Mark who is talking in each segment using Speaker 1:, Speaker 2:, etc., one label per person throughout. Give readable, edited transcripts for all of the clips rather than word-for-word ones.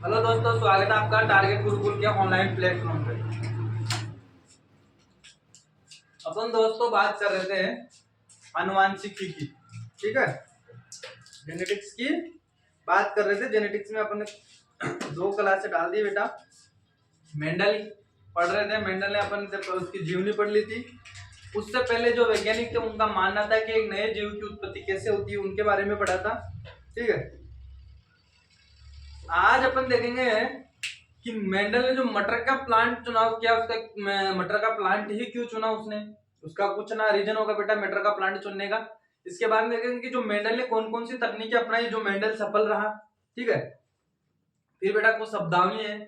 Speaker 1: Hello दोस्तों, स्वागत है आपका टारगेट गुरुकुल के ऑनलाइन प्लेटफॉर्म पे। अपन दोस्तों बात कर रहे थे आनुवांशिकी की, ठीक है, जेनेटिक्स की बात कर रहे थे। जेनेटिक्स में अपन ने दो क्लासें डाल दी बेटा। मेंडल पढ़ रहे थे, मेंडल ने अपन उसकी जीवनी पढ़ ली थी। उससे पहले जो वैज्ञानिक थे उनका मानना था कि एक नए जीव की उत्पत्ति कैसे होती है, उनके बारे में पढ़ा था, ठीक है। आज अपन देखेंगे कि मेंडल ने जो मटर का प्लांट चुनाव किया, उसका मटर का प्लांट ही क्यों चुना उसने, उसका कुछ ना रीजन होगा बेटा मटर का प्लांट चुनने का। इसके बाद में देखेंगे कि जो मेंडल ने कौन कौन सी तकनीकें अपनाई, जो मेंडल सफल रहा, ठीक है। फिर बेटा कुछ शब्दावली है,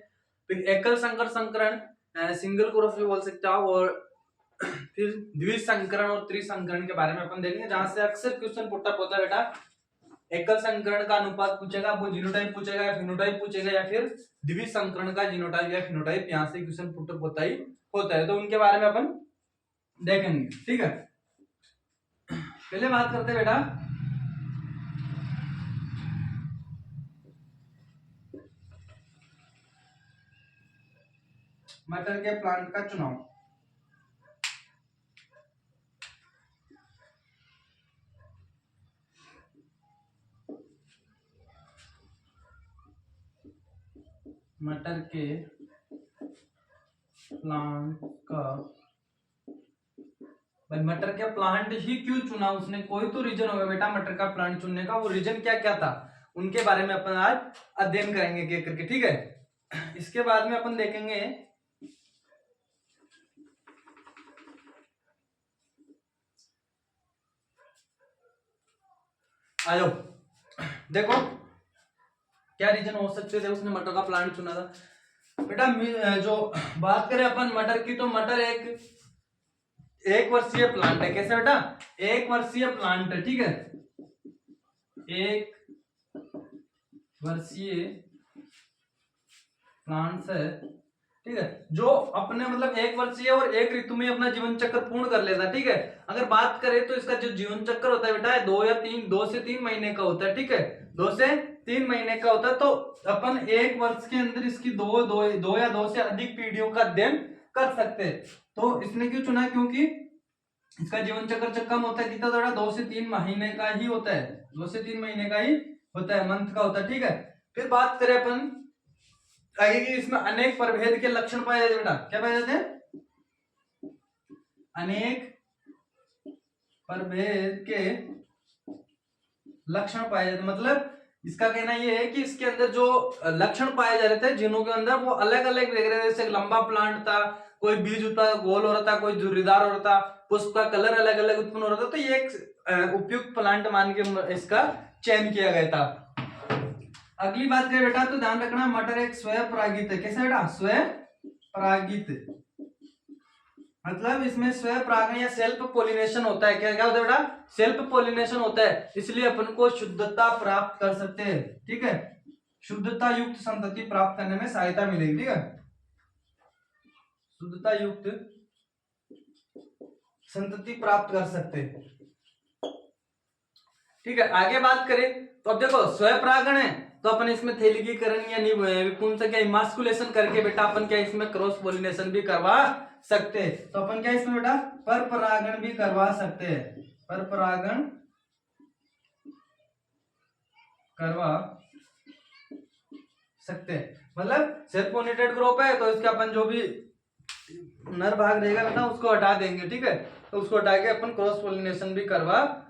Speaker 1: फिर एकल संकर संकरण, सिंगल कोरस भी बोल सकते हो, और फिर द्विसंकरण और त्रिसंकरण के बारे में अपन देखेंगे, जहां से अक्सर क्वेश्चन पुटअप होता है बेटा। एकल संकरण का अनुपात पूछेगा, वो जीनोटाइप पूछेगा या फिनोटाइप पूछेगा, या फिर द्विसंकरण का जीनोटाइप या फिनोटाइप, यहाँ से क्वेश्चन पुटअप होता है, तो उनके बारे में अपन देखेंगे, ठीक है। पहले बात करते हैं बेटा मटर के प्लांट का चुनाव। मटर के प्लांट का, भाई मटर के प्लांट ही क्यों चुना उसने, कोई तो रीजन होगा बेटा मटर का प्लांट चुनने का। वो रीजन क्या क्या था, उनके बारे में अपन आज अध्ययन करेंगे क्या करके, ठीक है। इसके बाद में अपन देखेंगे आयो, देखो क्या रीजन हो सकते थे उसने मटर का प्लांट चुना था बेटा। जो बात करें अपन मटर की, तो मटर एक वर्षीय प्लांट है। कैसे बेटा, एक वर्षीय प्लांट है, ठीक है, एक वर्षीय प्लांट्स है, ठीक है, जो अपने मतलब एक वर्षीय और एक ऋतु में अपना जीवन चक्र पूर्ण कर लेता है, ठीक है। अगर बात करें तो इसका जो जीवन चक्र होता है बेटा, 2 से 3 महीने का होता है, ठीक है, 2 से 3 महीने का होता है। तो अपन एक वर्ष के अंदर इसकी दो या दो से अधिक पीढ़ियों का अध्ययन कर सकते हैं। तो इसने क्यों चुना, क्योंकि इसका जीवन चक्र कम होता है, कितना थोड़ा 2 से 3 महीने का ही होता है, 2 से 3 महीने का ही होता है, मंथ का होता है, ठीक है। फिर बात करें अपन आगे की, इसमें अनेक प्रभेद के लक्षण पाए जाते हैं बेटा। क्या पाए जाते हैं, अनेक प्रभेद के लक्षण पाए जाते हैं। मतलब इसका कहना यह है कि इसके अंदर जो लक्षण पाए जा रहे थे जिनों के अंदर, वो अलग अलग देख रहे थे। जैसे लंबा प्लांट था, कोई बीज होता गोल हो रहा था, कोई झुर्रीदार हो रहा था, पुष्प का कलर अलग अलग उत्पन्न हो रहा था। तो ये एक उपयुक्त प्लांट मान के इसका चयन किया गया था। अगली बात करें बेटा, तो ध्यान रखना मटर एक स्वयं परागित है। कैसे बेटा, स्वयं परागित, मतलब इसमें स्वयं परागण या सेल्फ पोलिनेशन होता है। क्या क्या होता है बेटा, सेल्फ पोलिनेशन होता है, इसलिए अपन को शुद्धता प्राप्त कर सकते हैं, ठीक है, शुद्धता युक्त संतति प्राप्त करने में सहायता मिलेगी, ठीक है, शुद्धता युक्त संतति प्राप्त कर सकते हैं, ठीक है। आगे बात करें तो अब देखो स्वयं परागण है, तो अपन इसमें थैलिकीकरण या निपुंसक या इमास्कुलेशन करके बेटा अपन क्या इसमें क्रॉस पोलिनेशन भी करवा सकते हैं। तो अपन क्या इसमें बेटा पर परागण भी करवा सकते हैं, पर परागण करवा सकते हैं। मतलब सेल्फ पोलिनेटेड ग्रुप है, तो इसका अपन जो भी नर भाग रहेगा बेटा उसको हटा देंगे, ठीक है, तो उसको हटा के अपन क्रॉस पोलिनेशन भी करवा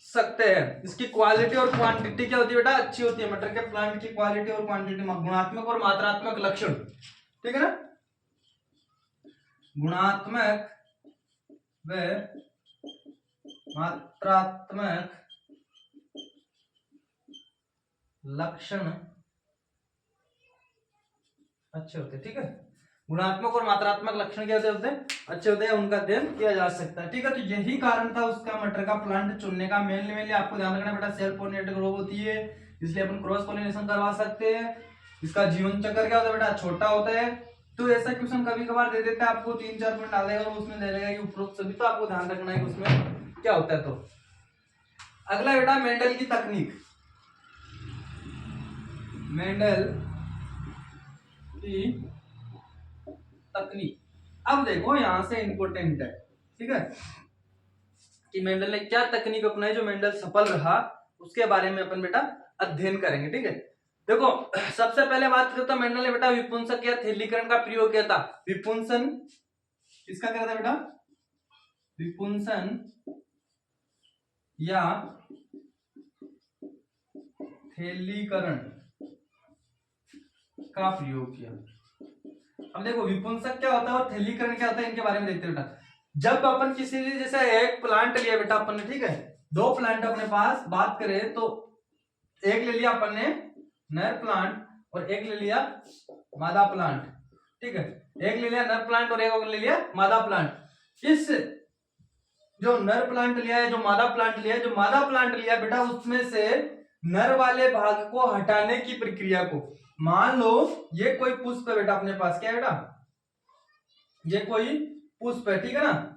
Speaker 1: सकते हैं। इसकी क्वालिटी और क्वांटिटी क्या होती है बेटा, अच्छी होती है। मटर के प्लांट की क्वालिटी और क्वांटिटी, गुणात्मक और मात्रात्मक लक्षण, ठीक है ना, गुणात्मक व मात्रात्मक लक्षण अच्छे होते हैं, ठीक है, गुणात्मक और मात्रात्मक लक्षण क्या होते हैं, अच्छे होते हैं, उनका अध्ययन किया जा सकता है, ठीक है। तो यही कारण था उसका मटर का प्लांट चुनने का। मेनली आपको ध्यान रखना बेटा, सेल्फ पोलिनेटेड ग्रोथ होती है, इसलिए अपन क्रॉस पोलिनेशन करवा सकते हैं। इसका जीवन चक्र क्या होता है बेटा, छोटा होता है। तो ऐसा क्वेश्चन कभी कभार दे देता है आपको, 3-4 मिनट डाल देगा और उसमें दे देगा कि उपरोक्त सभी, तो आपको ध्यान रखना है कि उसमें क्या होता है। तो अगला बेटा मेंडल की तकनीक, मेंडल की तकनीक। अब देखो यहां से इंपॉर्टेंट है, ठीक है, कि मेंडल ने क्या तकनीक अपनाई जो मेंडल सफल रहा, उसके बारे में अपन बेटा अध्ययन करेंगे। ठीक है, देखो सबसे पहले बात करें तो मेंडल ने बेटा विपुंसक या थैलीकरण का प्रयोग किया था। विपुंसन किसका किया था बेटा? विपुंसन या थैलीकरण का प्रयोग किया। अब देखो विपुंसक क्या होता है और थैलीकरण क्या होता है, इनके बारे में देखते हैं बेटा। जब अपन किसी जैसे एक प्लांट लिया बेटा अपन ने, ठीक है, दो प्लांट अपने पास बात करें तो एक ले लिया अपन ने नर प्लांट और एक ले लिया मादा प्लांट, ठीक है, एक ले लिया नर प्लांट और एक ले लिया मादा प्लांट। इस जो नर प्लांट लिया है, जो मादा प्लांट लिया है, जो मादा प्लांट लिया बेटा उसमें से नर वाले भाग को हटाने की प्रक्रिया को, मान लो ये कोई पुष्प है बेटा अपने पास, क्या है बेटा, ये कोई पुष्प है, ठीक है ना,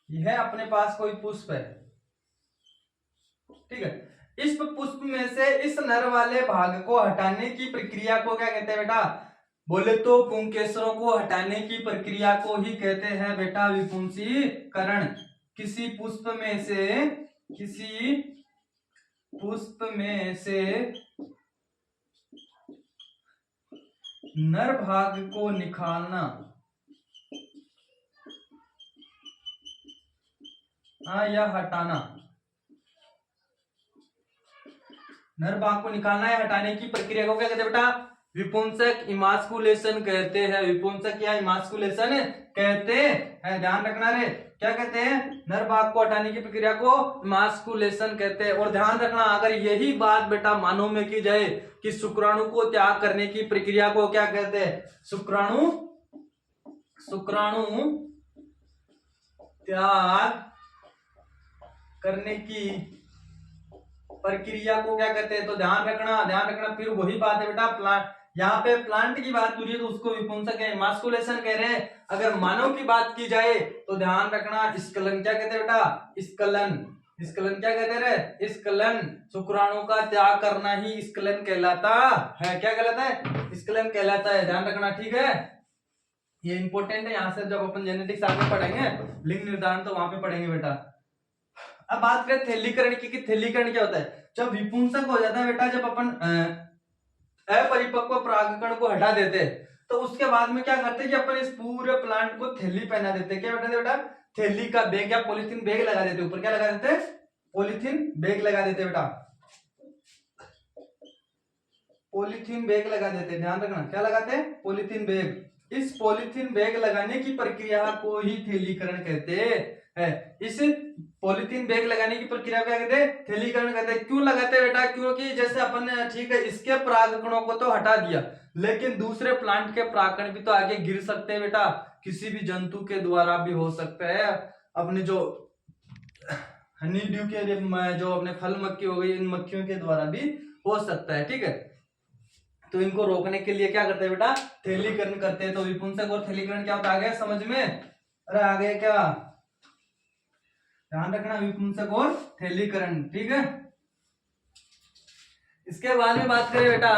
Speaker 1: यह अपने पास कोई पुष्प है, ठीक है, इस पुष्प में से इस नर वाले भाग को हटाने की प्रक्रिया को क्या कहते हैं बेटा? बोले तो पुंकेसरों को हटाने की प्रक्रिया को ही कहते हैं बेटा विपुंसीकरण। किसी पुष्प में से नर भाग को निकालना, या हटाना, नर भाग को निकालना या हटाने की प्रक्रिया को क्या कहते हैं बेटा? विपुंसक इमास्कुलेशन कहते हैं। विपुंसक या इमास्कुलेशन कहते हैं, ध्यान रखना रे, क्या कहते हैं? नर भाग को हटाने की प्रक्रिया को इमास्कुलेशन कहते हैं। और ध्यान रखना, अगर यही बात बेटा मानव में की जाए कि शुक्राणु को त्याग करने की प्रक्रिया को क्या कहते हैं? शुक्राणु त्याग करने की प्रक्रिया को क्या कहते हैं? तो ध्यान रखना, फिर वही बात है बेटा, प्लांट, यहाँ पे प्लांट की बात हो रही है तो उसको विपुंसक है, इमास्कुलेशन कह रहे हैं। अगर मानव की बात की जाए तो ध्यान रखना, स्खलन क्या कहते हैं बेटा? स्खलन क्या कहते हैं? स्खलन, शुक्राणु का त्याग करना ही स्खलन कहलाता है। क्या कहलाता है? स्खलन कहलाता है, ध्यान रखना, ठीक है, ये इंपॉर्टेंट है। यहाँ से जब अपन जेनेटिक्स आगे पढ़ेंगे, लिंग निर्धारण, तो वहां पे पढ़ेंगे बेटा। अब बात करें थैलीकरण की, कि थैलीकरण क्या होता है? जब विपुंसक हो जाता है बेटा, जब अपन अपरिपक्व परागकण को हटा देते हैं तो उसके बाद में क्या करते हैं कि अपन इस पूरे प्लांट को थैली पहना देते हैं। क्या पहना देते बेटा? थैली का बैग या पॉलिथीन बैग लगा देते, ऊपर क्या लगा देते? पॉलिथीन बैग लगा देते बेटा, पॉलिथीन बैग लगा देते, ध्यान रखना, क्या लगाते हैं? Polythene bag. इस पॉलिथीन बैग लगाने की प्रक्रिया को ही थैलीकरण कहते हैं। इस पॉलिथीन बैग लगाने की प्रक्रिया क्या कहते हैं? थैलीकरण कहते हैं। क्यों लगाते हैं बेटा? क्योंकि जैसे अपन ने, ठीक है, इसके परागकणों को तो हटा दिया, लेकिन दूसरे प्लांट के परागकण भी तो आगे गिर सकते हैं बेटा, किसी भी जंतु के द्वारा भी हो सकता है। अपने जो हनी ड्यू के, जो अपने फल मक्खी हो गई, इन मक्खियों के द्वारा भी हो सकता है, ठीक है। तो इनको रोकने के लिए क्या करते हैं बेटा? थैलीकरण करते हैं। तो विपुंसक और थैलीकरण क्या होता है, आ गया समझ में? अरे आ गया क्या? ध्यान रखना, विपुंसक और थैलीकरण, ठीक है। इसके बाद में बात करें बेटा,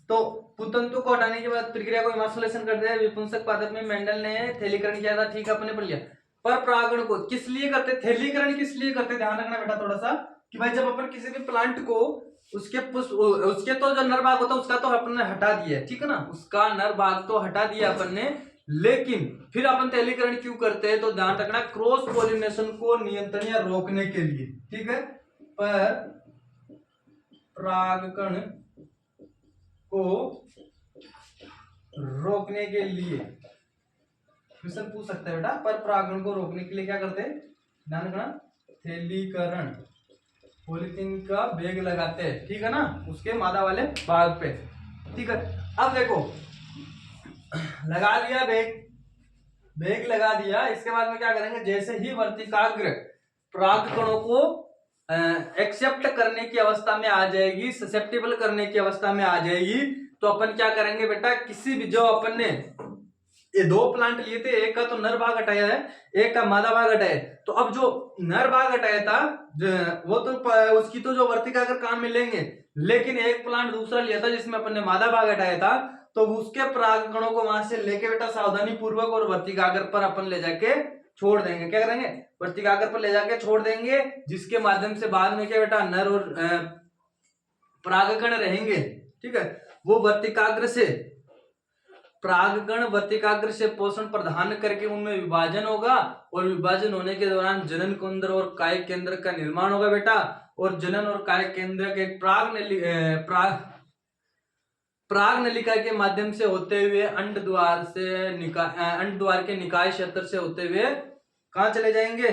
Speaker 1: तो पुतंतु को हटाने के बाद प्रक्रिया को इमास्कुलेशन करते हैं। विपुंसक पादप में मेंडल ने थैलीकरण किया था, ठीक है, अपने पढ़ लिया। पर परागण को किस लिए करते? थैलीकरण किस लिए करते? ध्यान रखना बेटा थोड़ा सा, कि भाई जब अपन किसी भी प्लांट को उसके तो जो नर भाग होता है उसका तो अपन ने हटा दिया, ठीक है ना, उसका नर भाग तो हटा दिया अपन ने, लेकिन फिर अपन थैलीकरण क्यों करते हैं? तो ध्यान रखना, क्रॉस पॉलिनेशन को नियंत्रण या रोकने के लिए, ठीक है, पर परागकण को रोकने के लिए। क्वेश्चन पूछ सकते हैं बेटा, पर परागकण को रोकने के लिए क्या करते हैं? ध्यान रखना, थैलीकरण, पॉलिथीन का बैग लगाते हैं, ठीक है ना, उसके मादा वाले भाग पे, ठीक है। अब देखो, लगा लिया बैग लगा दिया, इसके बाद में क्या करेंगे? जैसे ही वर्तिकाग्र परागकणों को एक्सेप्ट करने की अवस्था में आ जाएगी, ससेप्टेबल करने की अवस्था में आ जाएगी, तो अपन क्या करेंगे बेटा? किसी भी जो अपन ने ये दो प्लांट लिए थे, एक का तो नर भाग हटाया है, एक का मादा भाग हटाया है। तो अब जो नर भाग हटाया था वो तो उसकी तो जो वर्तिका अगर काम मिलेंगे, लेकिन एक प्लांट दूसरा लिया था जिसमें अपन ने मादा भाग हटाया था, तो उसके परागकणों को वहां से लेके बेटा सावधानी पूर्वक और वर्तिकाग्र पर अपन ले जाके छोड़ देंगे। क्या करेंगे? वर्तिकाग्र पर ले जाके छोड़ देंगे, जिसके माध्यम से बाद में क्या बेटा नर और परागकण रहेंगे। ठीक है, वो वर्तिकाग्र से परागकण वर्तिकाग्र से पोषण प्रदान करके उनमें विभाजन होगा, और विभाजन होने के दौरान जनन केंद्र और काय केंद्र का निर्माण होगा बेटा, और जनन और काय केंद्र के प्राग नलिका के माध्यम से होते हुए अंड द्वार के निकाय क्षेत्र से होते हुए कहाँ चले जाएंगे?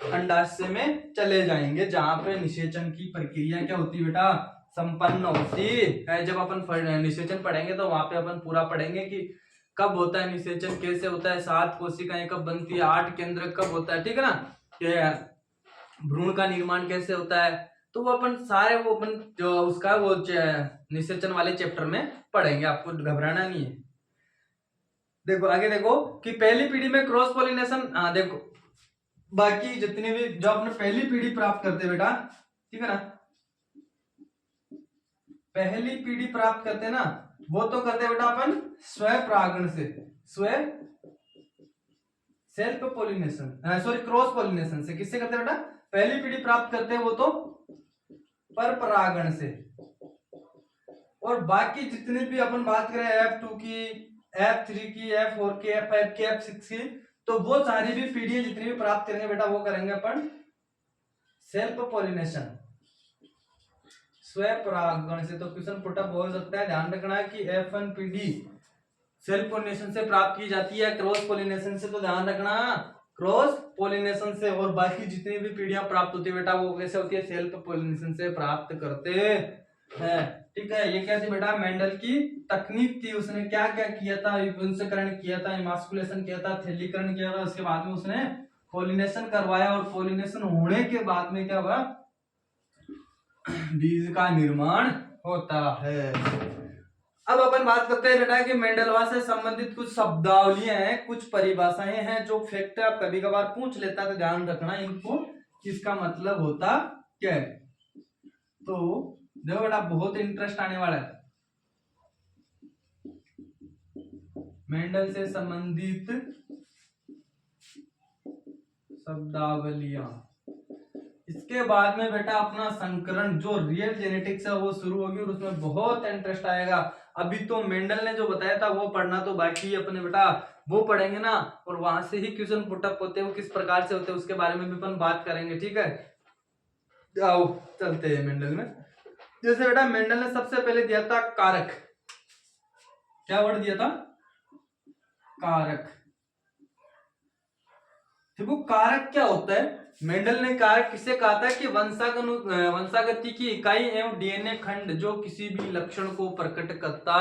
Speaker 1: अंडाशय में चले जाएंगे, जहां पे निषेचन की प्रक्रिया क्या होती है बेटा? संपन्न होती है। जब अपन निषेचन पढ़ेंगे तो वहां पे अपन पूरा पढ़ेंगे कि कब होता है निषेचन, कैसे होता है, 7 कोशिकाएं कब बनती है, 8 केंद्र कब होता है, ठीक है ना, भ्रूण का निर्माण कैसे होता है, तो वो अपन सारे वो अपन जो उसका वो निषेचन वाले चैप्टर में पढ़ेंगे, आपको घबराना नहीं है। देखो आगे देखो कि पहली पीढ़ी में क्रॉस पॉलिनेशन, देखो बाकी जितनी भी जो अपने पहली पीढ़ी प्राप्त करते बेटा, ठीक है ना, पहली पीढ़ी प्राप्त करते ना, वो तो करते बेटा अपन स्वयं परागण से, स्वयं self pollination, sorry cross pollination से। किससे करते बेटा? पहली पीढ़ी प्राप्त करते हैं वो तो पर परागण से। और बाकी जितने भी अपन बात करें F2 की, F3 की, F4 की, F5 की, F6 की, तो वो सारी भी पीढ़ियां जितनी भी प्राप्त करेंगे बेटा वो करेंगे अपन सेल्फ पॉलिनेशन, स्वयं परागण से। तो क्वेश्चन पुटअप हो सकता है, ध्यान रखना कि F1 पीढ़ी सेल्फ पॉलिनेशन से प्राप्त की जाती है, क्रॉस पॉलिनेशन से तो ध्यान रखना क्रॉस पॉलिनेशन से। और बाकी जितनी भी पीढ़ियां प्राप्त होती है बेटा वो कैसे होती है? सेल्फ पॉलिनेशन से प्राप्त करते हैं। ठीक है, ये क्या थी बेटा? मेंडल की तकनीक थी। उसने क्या क्या किया था? विभंसकरण किया था, इमास्कुलेशन किया था, थैलीकरण किया था, उसके बाद में उसने पॉलिनेशन करवाया, और पॉलिनेशन होने के बाद में क्या हुआ? बीज का निर्माण होता है। अब अपन बात करते हैं बेटा कि मेंडलवा से संबंधित कुछ शब्दावलियां हैं, कुछ परिभाषाएं हैं जो फैक्ट आप कभी कभार पूछ लेता है, तो ध्यान रखना इनको, किसका मतलब होता क्या है। तो देखो बेटा बहुत इंटरेस्ट आने वाला है मेंडल से संबंधित शब्दावलियां। इसके बाद में बेटा अपना संकरण जो रियल जेनेटिक्स है वो शुरू होगी, और उसमें बहुत इंटरेस्ट आएगा। अभी तो मेंडल ने जो बताया था वो पढ़ना तो बाकी है अपने बेटा, वो पढ़ेंगे ना, और वहां से ही क्वेश्चन पुटअप होते हैं, वो किस प्रकार से होते हैं उसके बारे में भी अपन बात करेंगे। ठीक है, आओ चलते हैं मेंडल में। जैसे बेटा मेंडल ने सबसे पहले दिया था कारक। क्या वर्ड दिया था? कारक। देखो कारक क्या होता है, मेंडल ने कारक किसे कहा था कि वंशागति की इकाई एवं डीएनए खंड जो किसी भी लक्षण को प्रकट करता।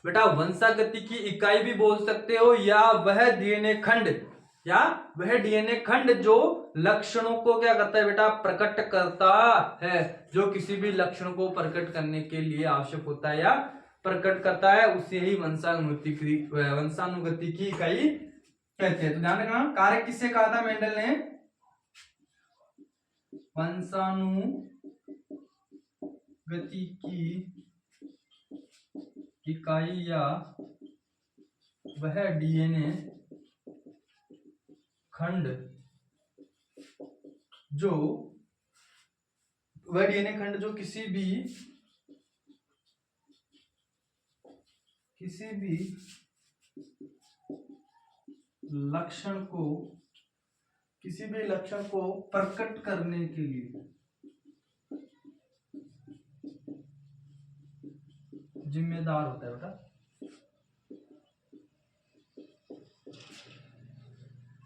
Speaker 1: बेटा वंशागति की इकाई भी बोल सकते हो, या वह डीएनए खंड जो लक्षणों को क्या करता है बेटा? प्रकट करता है, जो किसी भी लक्षण को प्रकट करने के लिए आवश्यक होता है या प्रकट करता है, उसे ही वंशानुगति की इकाई कहते हैं। तो ध्यान रखना कारक किससे कहा था मेंडल ने? वंशानुगति की इकाई या वह डीएनए खंड जो किसी भी लक्षण को प्रकट करने के लिए जिम्मेदार होता है बेटा।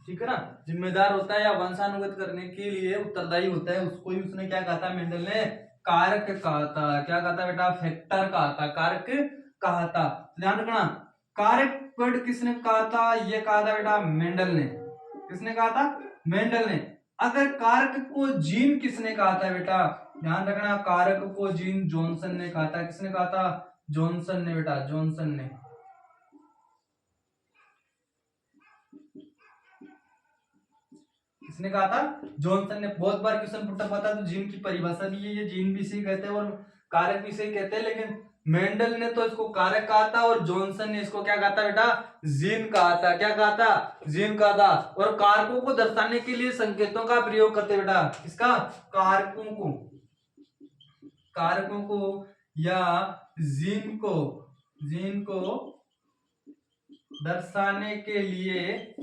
Speaker 1: ठीक है ना, जिम्मेदार होता है या वंशानुगत करने के लिए उत्तरदायी होता है, उसको ही उसने क्या कहा था मेंडल ने? कारक कहा था। क्या कहा था बेटा? फैक्टर कहा था, कारक कहा था। ध्यान रखना कारक वर्ड किसने कहा था? ये कहा था बेटा मेंडल ने। किसने कहा था? मेंडल ने। अगर कारक को जीन किसने कहा था बेटा? ध्यान रखना कारक को जीन जॉनसन ने कहा था। किसने कहा था? जॉनसन ने बेटा, जॉनसन ने। किसने कहा था? जॉनसन ने। बहुत बार क्वेश्चन पुट अप आता है तो जीन की परिभाषा भी है, ये जीन भी इसे कहते हैं और कारक भी इसे कहते हैं, लेकिन मेंडल ने तो इसको कारक कहा था और जॉनसन ने इसको क्या कहा था बेटा? जीन कहा था। क्या कहा था? जीन कहा था। और कारकों को दर्शाने के लिए संकेतों का प्रयोग करते बेटा, किसका? कारकों को या जीन को दर्शाने के लिए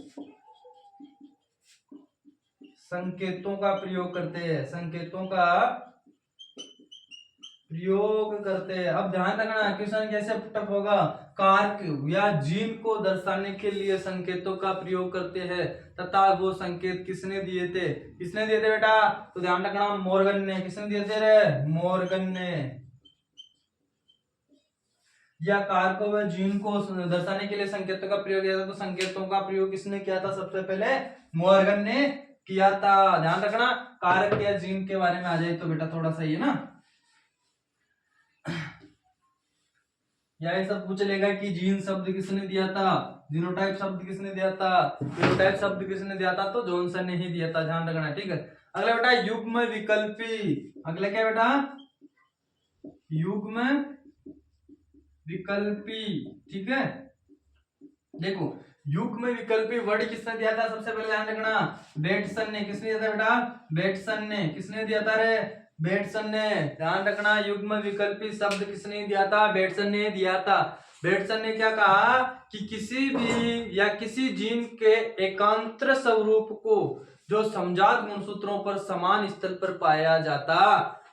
Speaker 1: संकेतों का प्रयोग करते हैं, संकेतों का प्रयोग करते हैं। अब ध्यान रखना क्वेश्चन कैसे पुटअप होगा। कारक या जीन को दर्शाने के लिए संकेतों का प्रयोग करते हैं तथा वो संकेत किसने दिए थे? किसने दिए थे बेटा? तो ध्यान रखना मॉर्गन ने। किसने दिए थे रे? मॉर्गन ने। या कारकों व जीन को दर्शाने के लिए संकेतों का प्रयोग किया था, तो संकेतों का प्रयोग किसने किया था? सबसे पहले मॉर्गन ने किया था। ध्यान रखना कारक या जीन के बारे में आ जाए तो बेटा थोड़ा सा ये ना, या ये सब पूछ लेगा कि जीन शब्द किसने दिया था, जीनोटाइप शब्द किसने दिया था, फिनोटाइप शब्द किसने दिया था, तो जॉनसन ने ही दिया था। ध्यान रखना, ठीक है। अगला बेटा युग्म विकल्पी। अगला क्या बेटा? युग्म विकल्पी, ठीक है। देखो युग्म विकल्पी वर्ड किसने दिया था? सबसे पहले ध्यान रखना बेटसन ने। किसने दिया था बेटा? बेटसन ने। किसने दिया था रे? बेटसन ने। ध्यान रखना युग्म विकल्पी शब्द किसने दिया था? बेटसन ने दिया था। बेटसन ने क्या कहा कि किसी भी या किसी जीन के एकांतर स्वरूप को जो समजात गुणसूत्रों पर समान स्थल पर पाया जाता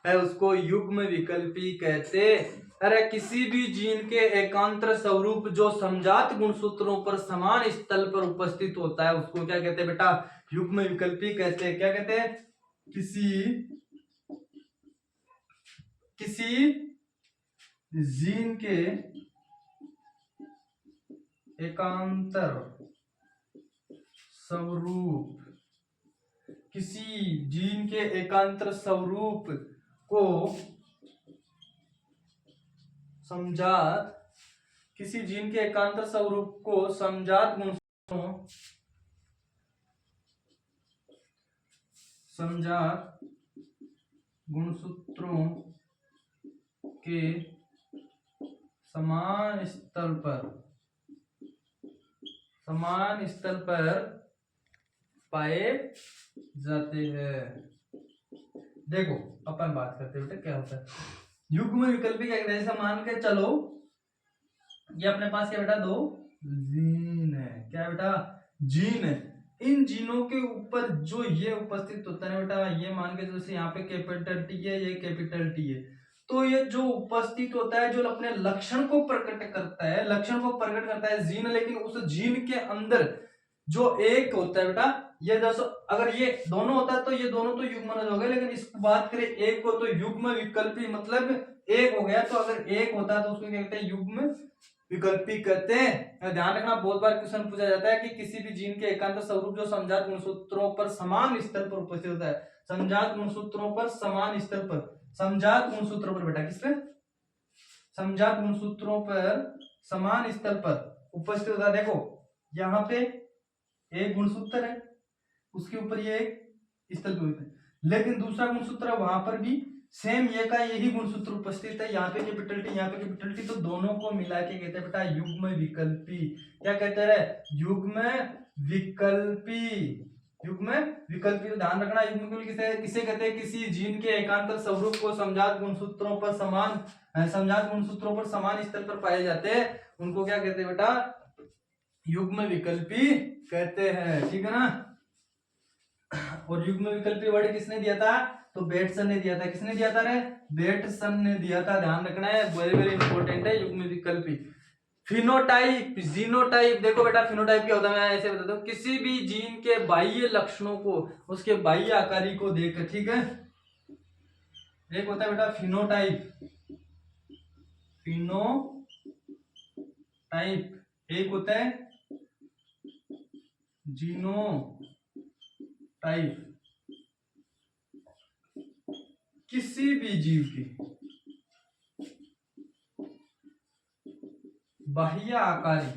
Speaker 1: है उसको युग्म विकल्पी कहते। अरे किसी भी जीन के एकांतर स्वरूप जो समजात गुणसूत्रों पर समान स्थल पर उपस्थित होता है उसको क्या कहते हैं बेटा? युग्म विकल्पी कहते हैं। क्या कहते हैं? किसी जीन के एकांतर स्वरूप, किसी जीन के एकांतर स्वरूप को समजात, किसी जीन के एकांतर स्वरूप को समजात गुणसूत्रों के समान स्थल पर पाए जाते हैं। देखो अपन बात करते हैं बेटा क्या होता है युग्म विकल्पी। क्या कहते हैं? जैसे मान के चलो ये अपने पास क्या बेटा? दो जीन है। क्या बेटा? जीन है। इन जीनों के ऊपर जो ये उपस्थित होता है बेटा, ये मान के जैसे यहाँ पे कैपिटल टी है, ये कैपिटल टी है, तो ये जो उपस्थित होता है जो अपने लक्षण को प्रकट करता है, जीन। लेकिन उस जीन के अंदर जो एक होता है बेटा, ये जैसे अगर ये दोनों होता है तो ये दोनों तो युग्मनज हो गए, लेकिन इस बात करें एक को तो युग्म विकल्पी मतलब एक हो गया। तो अगर एक होता है तो उसको क्या कहते हैं? युग्म विकल्पी कहते हैं। ध्यान रखना बहुत बार क्वेश्चन पूछा जाता है कि किसी भी जीन के एकांतर स्वरूप जो समजात गुणसूत्रों पर समान स्तर पर उपस्थित होता है, समजात गुणसूत्रों पर समान स्तर पर, समजात गुणसूत्रों पर बेटा, किस पे? समजात गुणसूत्रों पर समान स्तर पर उपस्थित होता है। देखो यहाँ पे एक गुणसूत्र है, उसके ऊपर ये एक स्थल पे, लेकिन दूसरा गुणसूत्र है वहां पर भी सेम ये का यही गुणसूत्र उपस्थित है, यहाँ पे कैपिटल टी, यहाँ पे कैपिटल टी, तो दोनों को मिला के कहते हैं बेटा युग्म विकल्पी। क्या कहते हैं? युग्म विकल्पी। युग्म विकल्पी। तो ध्यान रखना युग्म विकल्पी किसे कहते हैं? किसी जीन के एकांतर स्वरूप को समजात गुणसूत्रों पर समान स्तर पर पाए जाते हैं उनको क्या कहते हैं बेटा? युग्म विकल्पी कहते हैं, ठीक है ना। और युग्म विकल्पी वर्ड किसने दिया था? तो बेटसन ने दिया था। किसने दिया था रे? बेटसन ने दिया था। ध्यान रखना है, वेरी वेरी इंपॉर्टेंट है युग्म विकल्पी। Phenotype, genotype. देखो बेटा फिनोटाइप क्या होता है, मैं ऐसे बताता हूँ। किसी भी जीन के बाह्य लक्षणों को उसके बाह्य आकारी को देख, ठीक है। एक होता है बेटा फिनोटाइप, एक होता है जीनोटाइप। किसी भी जीव की बाह्य आकारी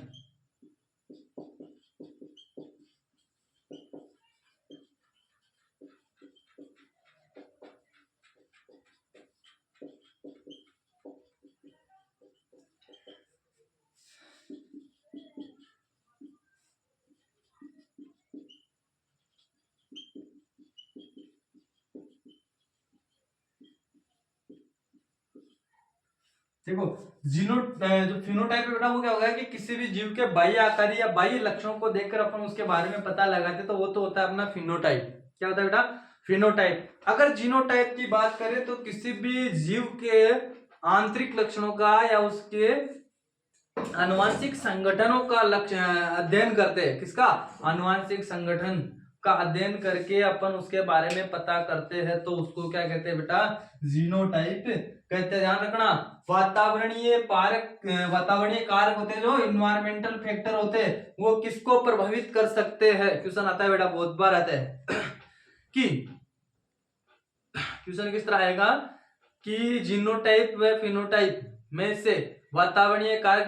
Speaker 1: देखो जो फिनोटाइप है बेटा वो क्या होगा कि किसी भी जीव के बाह्य आकारी या बाह्य लक्षणों को देखकर अपन उसके बारे में पता लगाते, तो वो तो होता है अपना फिनोटाइप। क्या होता है बेटा? फिनोटाइप। अगर जीनोटाइप की बात करें तो किसी भी जीव के आंतरिक लक्षणों का या उसके आनुवांशिक संगठनों का लक्ष्य अध्ययन करते हैं। किसका? आनुवांशिक संगठन का अध्ययन करके अपन उसके बारे में पता करते हैं, तो उसको क्या कहते हैं बेटा? जीनोटाइप कहते हैं। ध्यान रखना, वातावरणीय कारक होते हैं, जो इन्वायरमेंटल फैक्टर होते हैं, वो किसको प्रभावित कर सकते हैं? क्वेश्चन आता है बेटा, बहुत बार आता है कि क्वेश्चन किस तरह आएगा कि जीनोटाइप व फिनोटाइप में से वातावरणीय कारक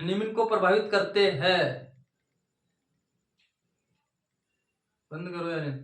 Speaker 1: निम्न को प्रभावित करते हैं। बंद करो यार।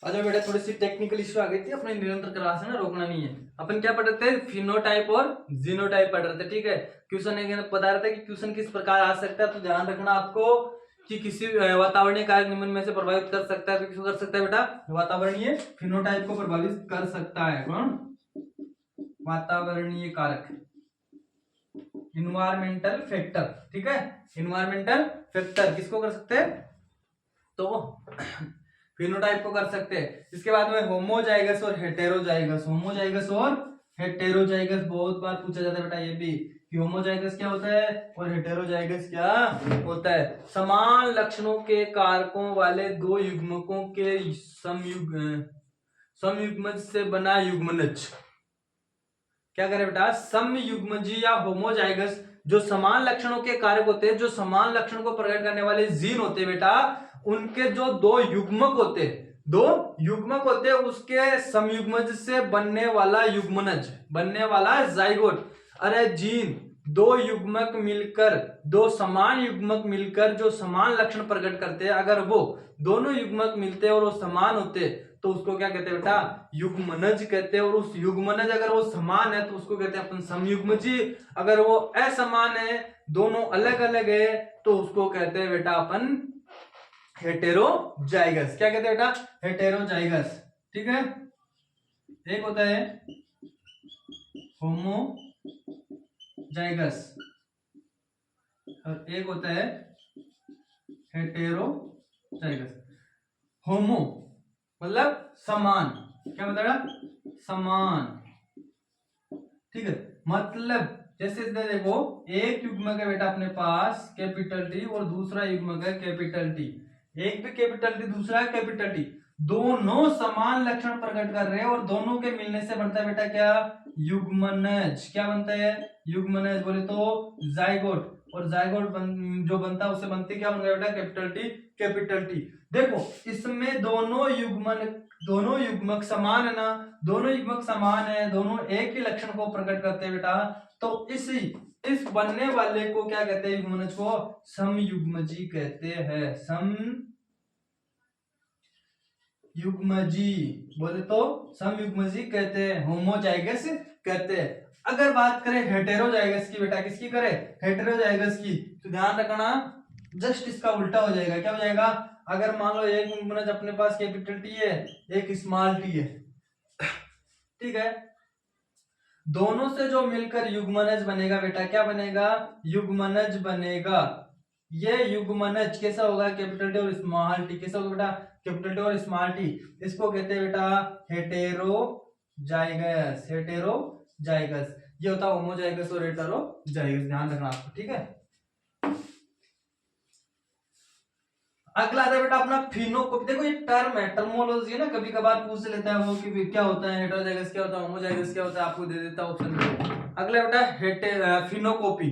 Speaker 1: अच्छा बेटा, थोड़ी सी टेक्निकल इश्यू आ गई थी, अपने निरंतर क्लास है ना, रोकना नहीं है। अपन क्या पढ़ रहे थे? फिनोटाइप और जीनोटाइप पढ़ रहे थे, ठीक है। क्वेश्चन बता रहा था कि क्वेश्चन किस प्रकार आ सकता है, तो ध्यान रखना आपको कि किसी वातावरणीय कारक निम्न में से प्रभावित कर सकता है, तो किसको कर सकता है बेटा? वातावरणीय फिनोटाइप को प्रभावित कर सकता है। कौन? वातावरणीय कारक, इन्वायरमेंटल फैक्टर, ठीक है। इन्वायरमेंटल फैक्टर किसको कर सकते हैं? तो फिनोटाइप को कर सकते हैं। इसके बाद में होमोजाइगस और हेटेरोजाइगस। होमोजाइगस और हेटेरोजाइगस बहुत बार पूछा जाता है बेटा ये भी, कि होमोजाइगस क्या होता है और हेटेरोजाइगस क्या होता है। समान लक्षणों के कारकों वाले दो युग्मकों के समयुग्मज से बना युग्मनज। क्या करे बेटा? समयुग्मजी या होमोजाइगस जो समान लक्षणों के कारक होते हैं, जो समान लक्षण को प्रकट करने वाले जीन होते हैं बेटा, उनके जो दो युग्मक होते हैं, उसके समयुग्मज से बनने वाला युग्मनज, बनने वाला जाइगोट। अरे जीन दो युग्मक मिलकर, दो समान युग्मक मिलकर जो समान लक्षण प्रकट करते हैं, अगर वो दोनों युग्मक मिलते हैं और वो समान होते तो उसको क्या कहते हैं बेटा? युग्मनज कहते हैं। और उस युग्मनज अगर वो समान है तो उसको कहते हैं अपन समयुग्मजी। अगर वो असमान है, दोनों अलग अलग है, तो उसको कहते हैं बेटा अपन हेटेरोजाइगस। क्या कहते हैं बेटा? हेटेरोजाइगस, ठीक है। एक होता है होमोजाइगस और एक होता है हेटेरोजाइगस। होमो मतलब समान, क्या बताया? समान, ठीक है। मतलब जैसे देखो, एक युग्मक है बेटा अपने पास कैपिटल टी और दूसरा युग्मक है कैपिटल टी। एक भी कैपिटल टी, दूसरा है कैपिटल टी, दोनों समान लक्षण प्रकट कर रहे हैं और दोनों के मिलने से बनता है बेटा क्या? युग्मनज। क्या बनता है? युग्मनज। बोले तो जाइगोट। और जाइगोट जो बनता है उससे बनती क्या बन गया बेटा? Capital T capital T. देखो इसमें दोनों युग्मक समान है ना, दोनों युग्मक समान है, दोनों एक ही लक्षण को प्रकट करते हैं बेटा, तो इस बनने वाले को क्या कहते हैं? युग्मनज को समयुग्मजी कहते हैं। समयुग्मजी, बोले तो समयुग्मजी कहते हैं, होमोजाइगस कहते हैं। अगर बात करें हेटेरोजाइगस की बेटा, किसकी करें? हेटेरोजाइगस की, तो ध्यान रखना जस्ट इसका उल्टा हो जाएगा। क्या हो जाएगा? अगर मान लो एक युग्मनज अपने पास कैपिटल टी है, एक स्मॉल टी है, ठीक है, दोनों से जो मिलकर युग्मनज बनेगा बेटा, क्या बनेगा? युग्मनज बनेगा। ये युग्मनज कैसा होगा? कैपिटल टी और स्मॉल टी। कैसा होगा बेटा? कैपिटल टी और स्मॉल टी। इसको कहते हैं बेटा हेटेरोजाइगस। हेटेरोजाइगस ये होता है होमोजाइगस और हेटेरोजाइगस, ध्यान रखना आपको, ठीक है। अगला आता है बेटा अपना फिनोकोपी। देखो ये टर्म है, टर्मोलॉजी है ना, कभी कभार पूछ लेता है वो कि क्या होता है हेटेरोजाइगस, क्या होता है होमोजाइगस, क्या होता है, आपको दे देता है ऑप्शन। अगला बेटा फिनोकोपी।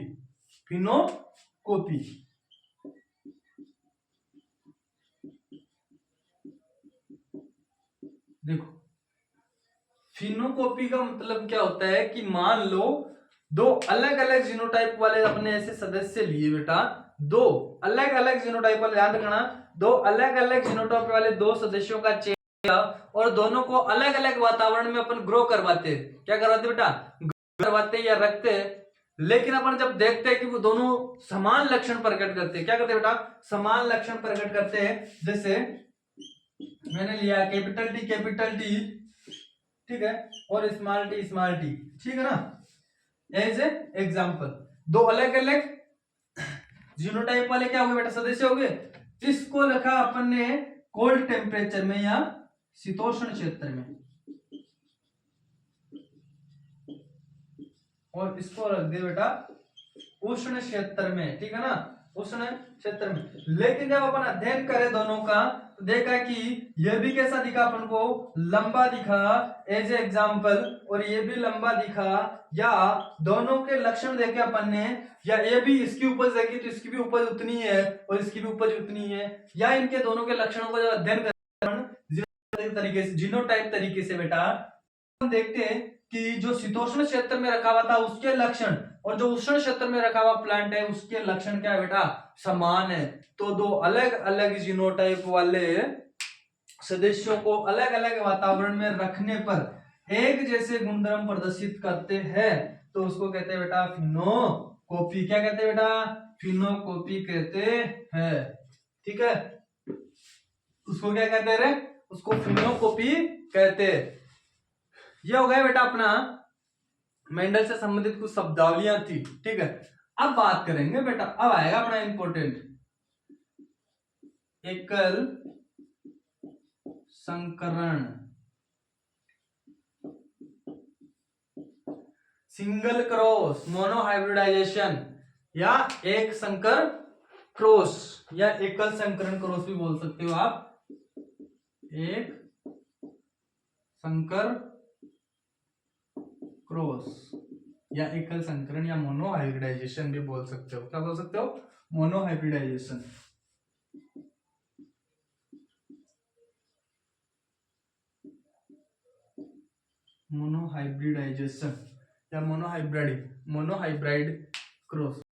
Speaker 1: फिनोकोपी देखो फिनोकॉपी का मतलब क्या होता है कि मान लो दो अलग अलग जीनोटाइप वाले अपने ऐसे सदस्य लिए बेटा, दो अलग अलग जीनोटाइप वाले, याद रखना, दो अलग अलग जीनोटाइप वाले दो सदस्यों का चयन किया और दोनों को अलग अलग वातावरण में अपन ग्रो करवाते, क्या करवाते बेटा, करवाते या रखते। लेकिन अपन जब देखते हैं कि वो दोनों समान लक्षण प्रकट करते हैं, क्या करते हैं बेटा, समान लक्षण प्रकट करते हैं। जैसे मैंने लिया कैपिटल टी, ठीक है, और स्मॉल टी, ठीक है ना, एज ए एग्जाम्पल। दो अलग अलग जीनोटाइप वाले क्या हो गए बेटा, सदस्य हो गए। इसको रखा अपन ने कोल्ड टेम्परेचर में या शीतोष्ण क्षेत्र में, और इसको रख दे बेटा उष्ण क्षेत्र में, ठीक है ना, उष्ण क्षेत्र में। लेकिन जब अपन अध्ययन करें दोनों का तो देखा कि यह भी कैसा दिखा अपन को, लंबा दिखा एज ए एग्जाम्पल, और ये भी लंबा दिखा, या दोनों के लक्षण देखे अपन ने, या ये भी इसकी उपज देखी तो इसकी भी उपज उतनी है और इसकी भी उपज उतनी है, या इनके दोनों के लक्षणों को जब अध्ययन करें तरीके से, जीनोटाइप तरीके से बेटा, हम देखते हैं कि जो शीतोष्ण क्षेत्र में रखा हुआ था उसके लक्षण और जो उष्ण क्षेत्र में रखा हुआ प्लांट है उसके लक्षण क्या है बेटा, समान है। तो दो अलग अलग जीनोटाइप वाले सदस्यों को अलग अलग वातावरण में रखने पर एक जैसे गुणधर्म प्रदर्शित करते हैं तो उसको कहते हैं बेटा फिनोकॉपी। क्या कहते हैं बेटा, फिनोकॉपी कहते हैं, ठीक है। उसको क्या कहते हैं रे, उसको फिनोकॉपी कहते हैं। यह हो गया बेटा अपना मेंडल से संबंधित कुछ शब्दावलियां थी, ठीक है। अब बात करेंगे बेटा, अब आएगा अपना इंपॉर्टेंट एकल संकरण, सिंगल क्रॉस, मोनोहाइब्रिडाइजेशन, या एक संकर क्रॉस, या एकल संकरण क्रॉस भी बोल सकते हो आप, एक संकर क्रॉस या एकल संकरण या मोनोहाइब्रिडाइजेशन भी बोल सकते हो। क्या बोल सकते हो, मोनोहाइब्रिडाइजेशन। मोनोहाइब्रिडाइजेशन या मोनोहाइब्रिड क्रॉस,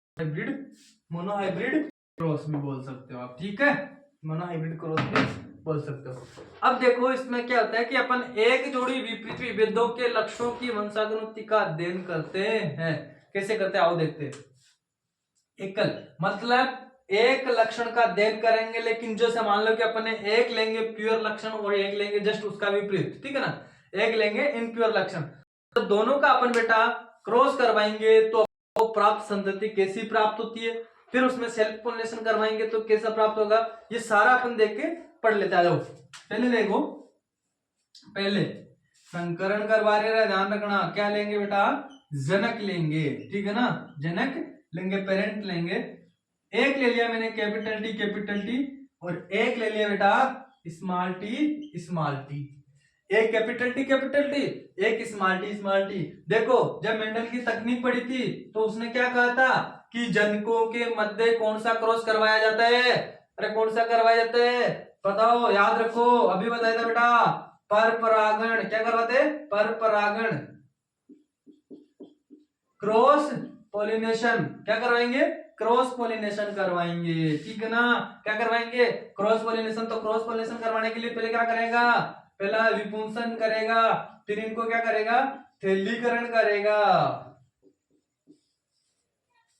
Speaker 1: मोनोहाइब्रिड क्रॉस भी बोल सकते हो आप, ठीक है, मोनोहाइब्रिड क्रॉस भी बोल सकते हो। अब देखो इसमें क्या होता है कि अपन एक जोड़ी विपरीत विभेदों के लक्षणों की वंशानुगति का अध्ययन करते हैं। कैसे करते हैं आओ देखते हैं। एकल मतलब एक लक्षण का अध्ययन करेंगे, लेकिन जो से मान लो कि अपन ने एक लेंगे प्योर लक्षण और एक लेंगे जस्ट उसका विपरीत, ठीक है ना, एक लेंगे इनप्योर लक्षण, तो दोनों का अपन बेटा क्रॉस करवाएंगे तो प्राप्त संतति कैसी प्राप्त होती है, फिर उसमें सेल्फ पोलिनेशन करवाएंगे तो कैसा प्राप्त होगा, ये सारा अपन देख के पढ़ लेते हैं। पहले देखो, पहले संकरण करवा रहे, ध्यान रखना क्या लेंगे बेटा, जनक लेंगे, ठीक है ना, जनक लेंगे, पेरेंट लेंगे। एक ले लिया मैंने कैपिटल टी और एक ले लिया बेटा स्मॉल टी, एक कैपिटल टी एक स्मॉल टी। देखो जब मेंडल की तकनीक पढ़ी थी तो उसने क्या कहा था कि जनकों के मध्य कौन सा क्रॉस करवाया जाता है, अरे कौन सा करवाया जाता है बताओ, याद रखो, अभी बताया था बेटा, पर परागण। क्या करवाते, पर परागण, क्रॉस पॉलिनेशन, क्या करवाएंगे, क्रॉस पॉलिनेशन करवाएंगे, ठीक है ना, क्या करवाएंगे, क्रॉस पॉलिनेशन। तो क्रॉस पॉलिनेशन करवाने के लिए पहले क्या करेगा, पहला विपुंसन करेगा, फिर इनको क्या करेगा, थैलीकरण करेगा,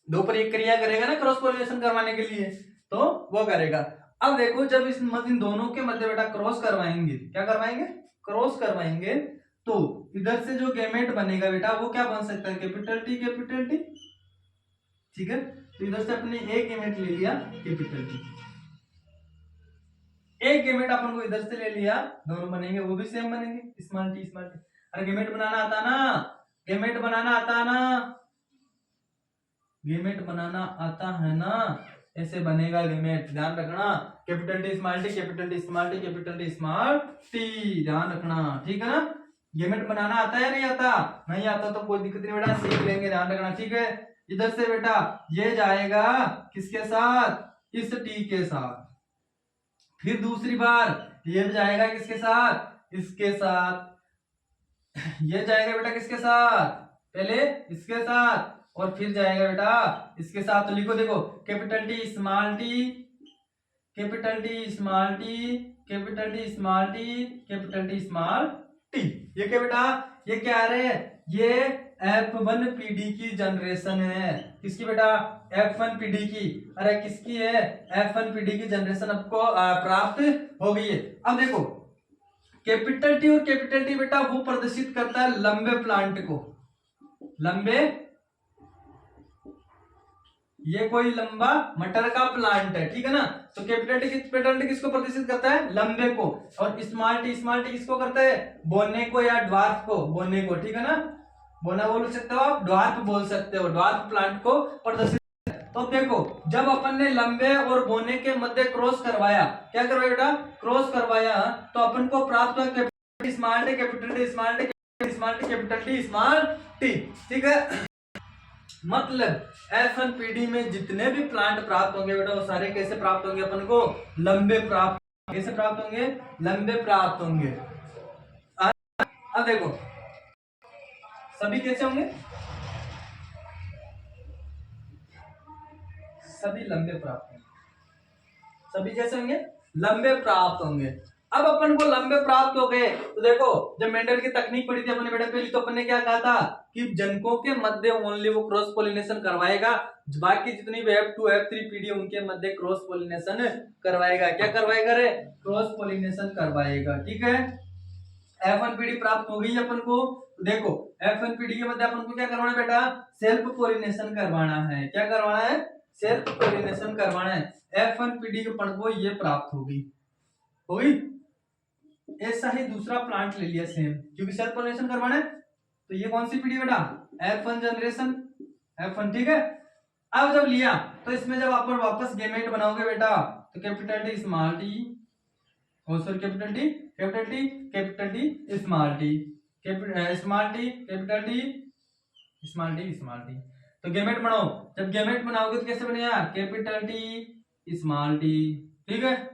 Speaker 1: दो पर एक क्रिया करेगा ना क्रॉस पॉलिनेशन करवाने के लिए, तो वो करेगा। अब देखो जब इन दोनों के मध्य बेटा क्रॉस करवाएंगे, क्या करवाएंगे, क्रॉस करवाएंगे, तो इधर से जो गैमेट बनेगा बेटा वो क्या बन सकता है, कैपिटल टी, ठीक है। तो इधर से अपने एक गैमेट ले लिया कैपिटल टी, एक गैमेट अपन को इधर से ले लिया, दोनों बनेंगे वो भी सेम बनेंगे, स्मॉल टी। अरे गैमेट बनाना आता ना, गैमेट बनाना आता ना, गैमेट बनाना आता है ना, ऐसे बनेगा गैमेट, ध्यान रखना, capital T small T, capital T small T, capital T small T, ध्यान रखना, ठीक है ना। गैमेट बनाना आता है, नहीं आता, नहीं आता तो कोई दिक्कत नहीं बेटा, सीख लेंगे, ध्यान रखना, ठीक है। इधर से बेटा ये जाएगा किसके साथ, इस टी के साथ, फिर दूसरी बार ये जाएगा किसके साथ, इसके साथ, ये जाएगा बेटा किसके साथ, पहले इसके साथ और फिर जाएगा बेटा इसके साथ। तो लिखो देखो, capital T small T, capital T small T, capital T small T, capital T small T. ये क्या बेटा, ये क्या आ रहे हैं, ये F1 PD की जनरेशन है। किसकी बेटा, F1 PD की। अरे किसकी है, F1 PD की जनरेशन आपको प्राप्त हो गई है। अब देखो कैपिटल टी और कैपिटल टी बेटा वो प्रदर्शित करता है लंबे प्लांट को, लंबे, ये कोई लंबा मटर का प्लांट है, ठीक है ना। तो कैपिटल टी किसको प्रदर्शित करता है, लंबे को। और स्मॉल टी किसको करता है, बोने को या ड्वार्फ को, बोने को, ठीक है ना। बोना बोल सकते हो आप, ड्वार्फ बोल सकते हो, ड्वार्फ प्लांट को प्रदर्शित। तो देखो जब अपन ने लंबे और बोने के मध्य क्रॉस करवाया, क्या करवाया बेटा, क्रॉस करवाया, तो अपन को प्राप्त हुआ capital T small T, capital T small T, small T, capital T small T, ठीक है। मतलब F1 PD में जितने भी प्लांट प्राप्त होंगे बेटा वो सारे कैसे प्राप्त होंगे, अपन को लंबे प्राप्त, कैसे प्राप्त होंगे, लंबे प्राप्त होंगे। अब देखो सभी कैसे होंगे, सभी लंबे प्राप्त होंगे, सभी कैसे होंगे, लंबे प्राप्त होंगे। अब अपन को लंबे प्राप्त हो गए तो देखो जब मेंडल की तकनीक पढ़ी थी अपने बेटा पहले, तो अपन ने क्या कहा था कि जनकों के मध्य ओनली वो क्रॉस पोलिनेशन करवाएगा, बाकी जितनी भी F2 F3 PD उनके मध्य क्रॉस पोलिनेशन करवाएगा। क्या करवाएगा रे, क्रॉस पोलिनेशन करवाएगा, ठीक है। F1 PD प्राप्त हो गई अपन को। देखो F1 PD के मध्य अपन को क्या करवाना है बेटा, सेल्फ पोलिनेशन करवाना है। क्या करवाना है, सेल्फ पोलिनेशन करवाना है। F1 PD के अपन को ये प्राप्त हो गई। ऐसा ही दूसरा प्लांट ले लिया सेम, क्योंकि सेल्फ पोलिनेशन करवाना है। तो ये कौन सी पीढ़ी बेटा, F1 जनरेशन, F1, ठीक है। अब जब लिया तो इसमें जब आप वापस गेमेट बनाओगे बेटा तो capital T small T, sorry capital T, capital T, capital T small T, small T, capital T, small T, small T. तो गेमेट बनाओ, जब गेमेट बनाओगे तो कैसे बनेगा, कैपिटल टी स्मॉल टी, ठीक है।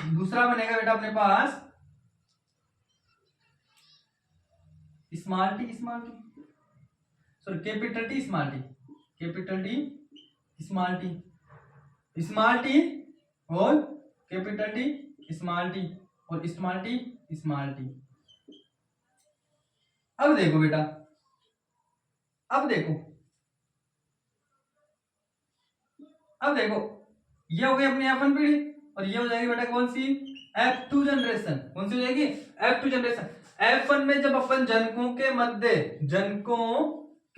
Speaker 1: दूसरा बनेगा बेटा अपने पास small T, small T, sorry capital T small T, capital T small T, small T और कैपिटल टी स्मॉल टी और स्मॉल टी स्मॉल टी। अब देखो बेटा, अब देखो, अब देखो ये हो गई अपनी F1 पीढ़ी और ये हो जाएगी बेटा कौन सी, F2 जनरेशन। कौन सी हो जाएगी, F2 जनरेशन। F1 में जब अपन जनकों के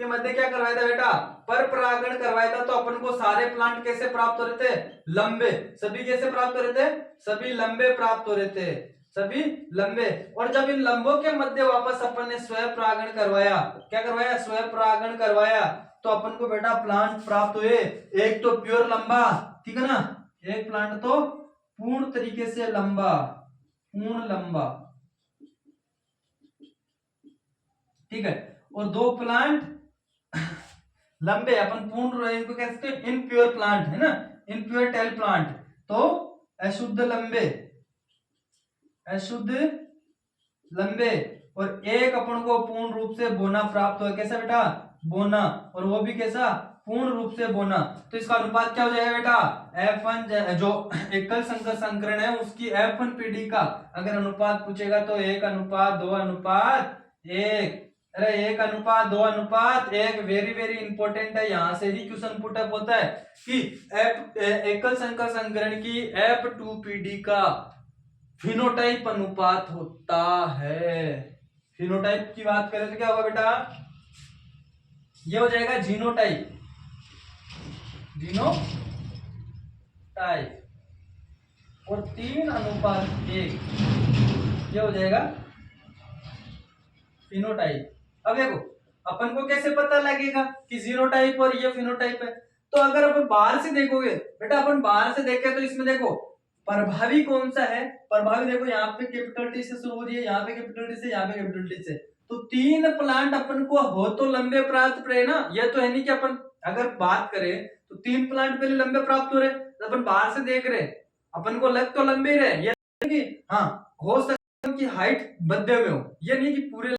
Speaker 1: मध्य क्या करवाया था बेटा, पर परागण करवाया था, तो अपन को सारे प्लांट कैसे प्राप्त हो रहे थे, लंबे। सभी कैसे प्राप्त हो रहे थे, सभी लंबे प्राप्त हो रहे थे, सभी लंबे। और जब इन लंबों के मध्य वापस अपन ने स्वयं परागण करवाया, क्या करवाया, स्वयं परागण करवाया, तो अपन को बेटा प्लांट प्राप्त हुए। एक तो प्योर लंबा, ठीक है ना, एक प्लांट तो पूर्ण तरीके से लंबा, पूर्ण लंबा, ठीक है। और दो प्लांट लंबे, अपन पूर्ण इनको कहते हैं इनप्योर प्लांट, है ना, इनप्योर टेल प्लांट। तो अशुद्ध लंबे, अशुद्ध लंबे, और एक अपन को पूर्ण रूप से बोना प्राप्त हुआ। कैसा बेटा, बोना, और वो भी कैसा, पूर्ण रूप से बोना। तो इसका अनुपात क्या हो जाएगा बेटा, F1 जो एकल संकर संकरण है उसकी F1 PD का अगर अनुपात पूछेगा तो 1:2:1। अरे 1:2:1 वेरी वेरी इंपॉर्टेंट है, यहां से ही क्वेश्चन पुट अप होता है कि एकल संकर संकरण की F2 PD का फिनोटाइप अनुपात होता है। फिनोटाइप की बात करें तो क्या होगा बेटा, ये हो जाएगा जीनोटाइप, जीनोटाइप, और 3:1 ये हो जाएगा फिनोटाइप। अब देखो अपन को कैसे पता लगेगा कि जीनोटाइप और ये फिनोटाइप है, तो अगर अपन बाहर से देखोगे बेटा, अपन बाहर से देखें तो इसमें देखो प्रभावी कौन सा है, प्रभावी देखो यहाँ पे कैपिटल टी से शुरू हो रही है, यहाँ पे कैपिटल टी से, यहाँ पे कैपिटल टी से। तो 3 प्लांट अपन को हो तो लंबे प्राप्त रहे ना, ये तो है नहीं कि अपन अगर बात करें तो 3 प्लांट पहले लंबे प्राप्त हो रहे, तो अपन बाहर से देख रहे अपन को लग तो लंबे रहे, कि हाँ हो सकता है कि हाइट मध्य में हो, ये नहीं कि पूरे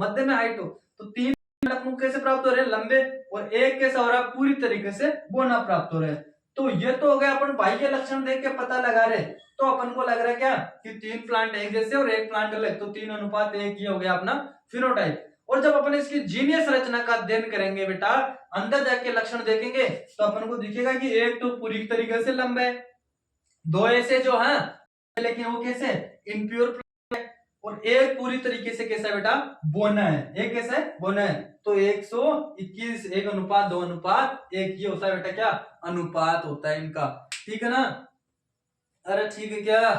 Speaker 1: मध्य में हाइट हो। तो 3 प्लांट कैसे प्राप्त हो रहे हैं, लंबे, और एक कैसा हो रहा है, पूरी तरीके से बोना प्राप्त हो रहे हैं। तो ये तो हो गया अपन बाह्य लक्षण देख के पता लगा रहे। तो अपन को लग रहा है क्या कि 3 प्लांट एक जैसे और एक प्लांट अलग, तो 3:1 ये हो गया अपना फिनोटाइप। और जब अपन इसकी जीनियस रचना का अध्ययन करेंगे बेटा, अंदर जाके लक्षण देखेंगे, तो अपन को दिखेगा कि एक तो पूरी तरीके से लंबा है, 2 ऐसे जो है लेकिन वो कैसे इम्प्योर, और एक पूरी तरीके से कैसा है बेटा, बोना है। एक कैसा है, बोना है। तो 121 1:2:1 ये होता है बेटा क्या, अनुपात होता है इनका। ठीक है ना, अरे ठीक है क्या।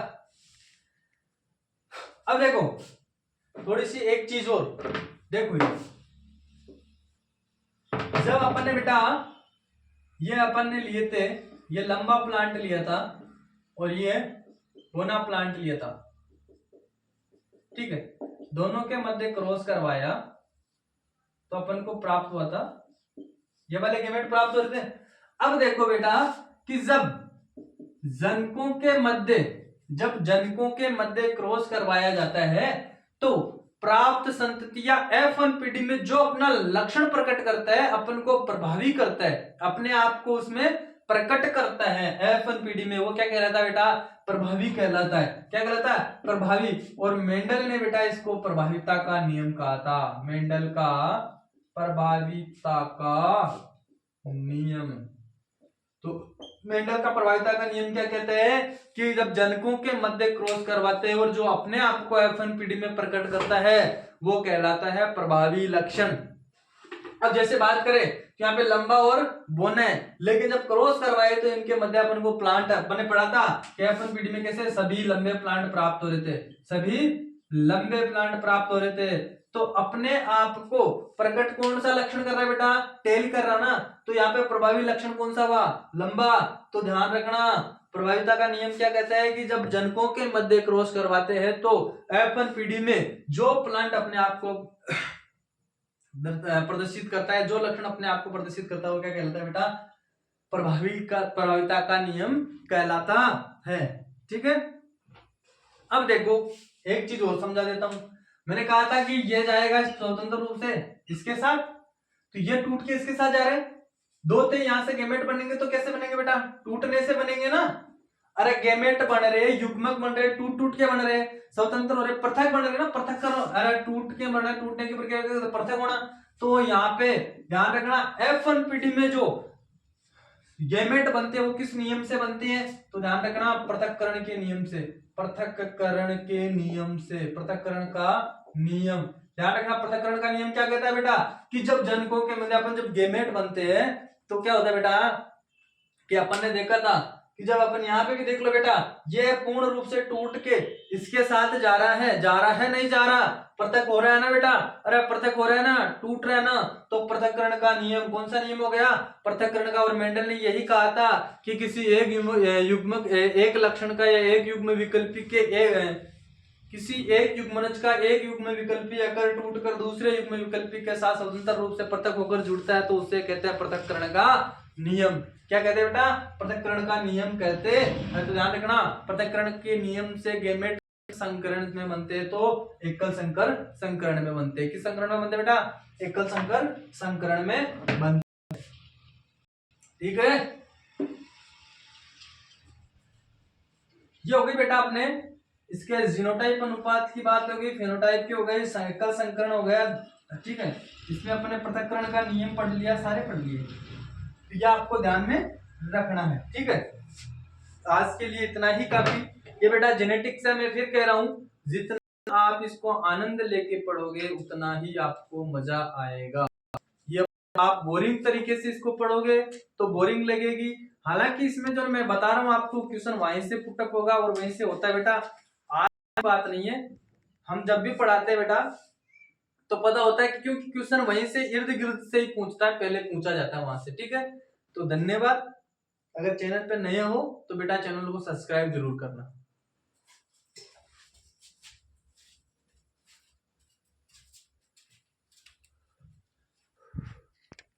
Speaker 1: अब देखो थोड़ी सी एक चीज और देखो, जब अपन ने बेटा ये अपन ने लिए थे, ये लंबा प्लांट लिया था और ये बोना प्लांट लिया था, ठीक है, दोनों के मध्य क्रॉस करवाया तो अपन को प्राप्त हुआ था ये वाले गैमेट प्राप्त हो रहे थे। अब देखो बेटा कि जब जनकों के मध्य क्रॉस करवाया जाता है तो प्राप्त संततियां F1PD में जो अपना लक्षण प्रकट करता है, अपन को प्रभावी करता है, अपने आप को उसमें प्रकट करता है F1PD में, वो क्या कहलाता है बेटा, प्रभावी कहलाता है। क्या कहलाता है, प्रभावी। और मेंडल ने बेटा इसको प्रभाविता का नियम कहा था, मेंडल का प्रभाविता का नियम। तो मेंडल का प्रभाविता का नियम क्या कहते हैं कि जब जनकों के मध्य क्रॉस करवाते हैं और जो अपने आप को F1PD में प्रकट करता है वो कहलाता है प्रभावी लक्षण। अब जैसे बात करें तो यहाँ पे लंबा और बोना है, लेकिन जब क्रॉस करवाए तो इनके मध्य अपन को प्लांट अपने पढ़ा था कि F1PD में कैसे सभी लंबे प्लांट प्राप्त हो रहे थे, सभी लंबे प्लांट प्राप्त हो रहे थे। तो अपने आप को प्रकट कौन सा लक्षण कर रहा है बेटा, टेल कर रहा ना, तो यहाँ पे प्रभावी लक्षण कौन सा हुआ, लंबा। तो ध्यान रखना प्रभाविता का नियम क्या कहता है कि जब जनकों के मध्य क्रॉस करवाते हैं तो F1PD में जो प्लांट अपने आप को प्रदर्शित करता है, जो लक्षण अपने आप को प्रदर्शित करता है वो क्या कहलाता है बेटा, प्रभाविता का नियम कहलाता है। ठीक है, अब देखो एक चीज और समझा देता हूं। मैंने कहा था कि ये जाएगा स्वतंत्र रूप से इसके साथ, तो ये टूट के इसके साथ जा रहे हैं, दो थे यहां से गैमेट बनेंगे तो कैसे बनेंगे बेटा, टूटने से बनेंगे ना। अरे गैमेट बन रहे, युग्मक बन रहे, टूट टूट के बन रहे, स्वतंत्र हो रहे, पृथक बन रहे ना, पृथक करो। अरे टूट के बन रहे, टूटने की प्रक्रिया पृथक होना। तो यहाँ पे ध्यान रखना F1PD में जो गैमेट बनते हैं वो किस नियम से बनते हैं, तो ध्यान रखना पृथक्करण के नियम से, पृथक्करण के नियम से, पृथक्करण का नियम। ध्यान रखना पृथक्करण का नियम क्या कहता है बेटा कि जब जनकों के मध्य अपन जब गैमेट बनते हैं तो क्या होता है बेटा कि अपन ने देखा था कि जब अपन यहाँ पे भी देख लो बेटा, ये पूर्ण रूप से टूट के इसके साथ जा रहा है नहीं जा रहा, पृथक हो रहा है ना बेटा, अरे पृथक हो रहा है ना, टूट रहा है ना, तो पृथक्करण का नियम कौन सा नियम हो गया, पृथक्करण का। और मेंडल ने यही कहा था कि किसी एक युग्मक एक लक्षण का या एक युग्म विकल्पी के किसी एक युग्मनज का एक युग्म विकल्पी अगर टूटकर दूसरे युग्म विकल्पी के साथ स्वतंत्र रूप से पृथक होकर जुड़ता है तो उसे कहते हैं पृथक्करण का नियम। क्या कहते हैं बेटा, पृथक्करण का नियम कहते हैं। तो ध्यान रखना पृथक्करण के नियम से गैमेट संकरण में बनते हैं तो एकल संकर संकरण में बनते हैं। किस संकरण में बनते हैं बेटा, एकल संकर संकरण में बनते। ठीक है, ये हो गई बेटा अपने इसके जीनोटाइप अनुपात की बात हो गई, फेनोटाइप की हो गई, एकल संकरण हो गया। ठीक है, इसमें अपने पृथक्करण का नियम पढ़ लिया, सारे पढ़ लिए, तो यह आपको ध्यान में रखना है। ठीक है, आज के लिए इतना ही काफी। ये बेटा जेनेटिक्स है, मैं फिर कह रहा हूं जितना आप इसको आनंद लेके पढ़ोगे उतना ही आपको मजा आएगा। ये आप बोरिंग तरीके से इसको पढ़ोगे तो बोरिंग लगेगी। हालांकि इसमें जो मैं बता रहा हूं आपको क्वेश्चन वहीं से पुटअप होगा और वहीं से होता है बेटा, आज बात नहीं है। हम जब भी पढ़ाते हैं बेटा तो पता होता है कि क्योंकि क्वेश्चन वहीं से इर्द गिर्द से ही पूछता है, पहले पूछा जाता है वहां से। ठीक है, तो धन्यवाद। अगर चैनल पे नए हो तो बेटा चैनल को सब्सक्राइब जरूर करना।